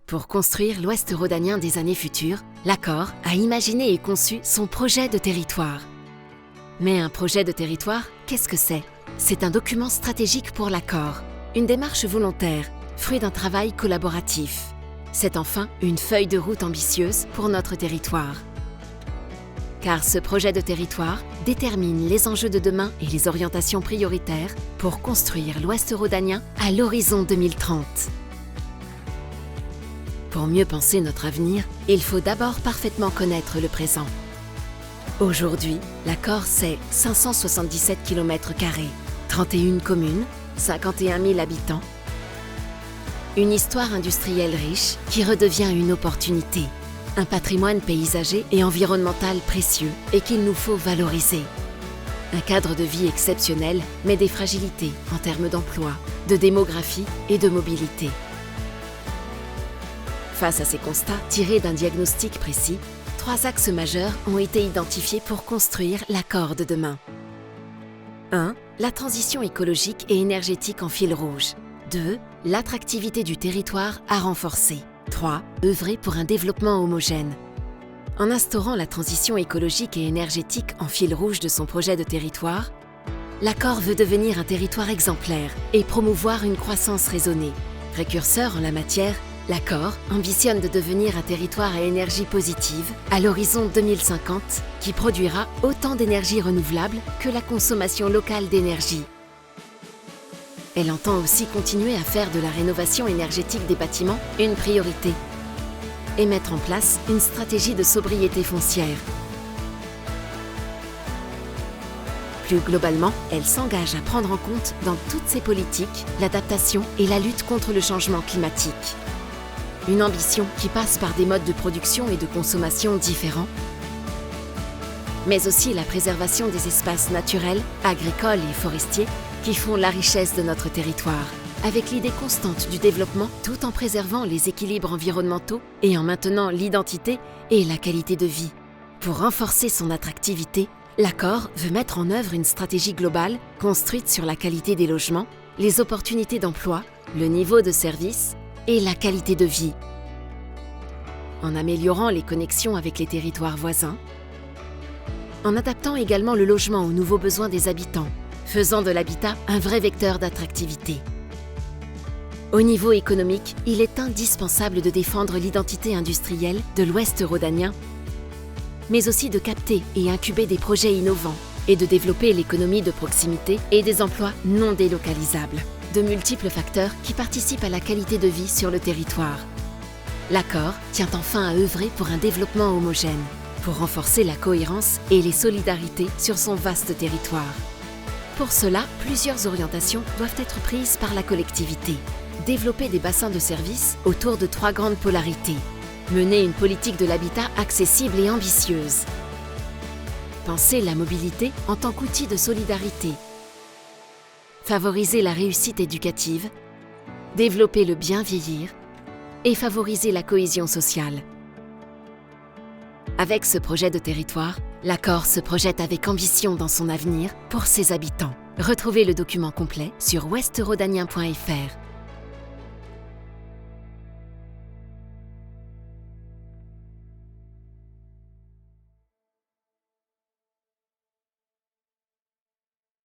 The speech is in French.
Pour construire l'Ouest rhodanien des années futures, l'Accor a imaginé et conçu son projet de territoire. Mais un projet de territoire, qu'est-ce que c'est? C'est un document stratégique pour l'Accor, une démarche volontaire, fruit d'un travail collaboratif. C'est enfin une feuille de route ambitieuse pour notre territoire. Car ce projet de territoire détermine les enjeux de demain et les orientations prioritaires pour construire l'Ouest rhodanien à l'horizon 2030. Pour mieux penser notre avenir, il faut d'abord parfaitement connaître le présent. Aujourd'hui, l'Accor, c'est 577 km², 31 communes, 51 000 habitants. Une histoire industrielle riche qui redevient une opportunité. Un patrimoine paysager et environnemental précieux et qu'il nous faut valoriser. Un cadre de vie exceptionnel, mais des fragilités en termes d'emploi, de démographie et de mobilité. Face à ces constats, tirés d'un diagnostic précis, 3 axes majeurs ont été identifiés pour construire l'Accor de demain. 1. La transition écologique et énergétique en fil rouge. 2. L'attractivité du territoire à renforcer. 3. Œuvrer pour un développement homogène. En instaurant la transition écologique et énergétique en fil rouge de son projet de territoire, l'Accor veut devenir un territoire exemplaire et promouvoir une croissance raisonnée. Précurseur en la matière, l'Accor ambitionne de devenir un territoire à énergie positive à l'horizon 2050 qui produira autant d'énergie renouvelable que la consommation locale d'énergie. Elle entend aussi continuer à faire de la rénovation énergétique des bâtiments une priorité et mettre en place une stratégie de sobriété foncière. Plus globalement, elle s'engage à prendre en compte dans toutes ses politiques l'adaptation et la lutte contre le changement climatique. Une ambition qui passe par des modes de production et de consommation différents, mais aussi la préservation des espaces naturels, agricoles et forestiers qui font la richesse de notre territoire, avec l'idée constante du développement tout en préservant les équilibres environnementaux et en maintenant l'identité et la qualité de vie. Pour renforcer son attractivité, l'Accor veut mettre en œuvre une stratégie globale construite sur la qualité des logements, les opportunités d'emploi, le niveau de service et la qualité de vie. En améliorant les connexions avec les territoires voisins, en adaptant également le logement aux nouveaux besoins des habitants, faisant de l'habitat un vrai vecteur d'attractivité. Au niveau économique, il est indispensable de défendre l'identité industrielle de l'Ouest rhodanien, mais aussi de capter et incuber des projets innovants et de développer l'économie de proximité et des emplois non délocalisables. De multiples facteurs qui participent à la qualité de vie sur le territoire. L'Accor tient enfin à œuvrer pour un développement homogène, pour renforcer la cohérence et les solidarités sur son vaste territoire. Pour cela, plusieurs orientations doivent être prises par la collectivité. Développer des bassins de services autour de 3 grandes polarités. Mener une politique de l'habitat accessible et ambitieuse. Penser la mobilité en tant qu'outil de solidarité. Favoriser la réussite éducative, développer le bien vieillir et favoriser la cohésion sociale. Avec ce projet de territoire, l'Accor se projette avec ambition dans son avenir pour ses habitants. Retrouvez le document complet sur ouestrhodanien.fr.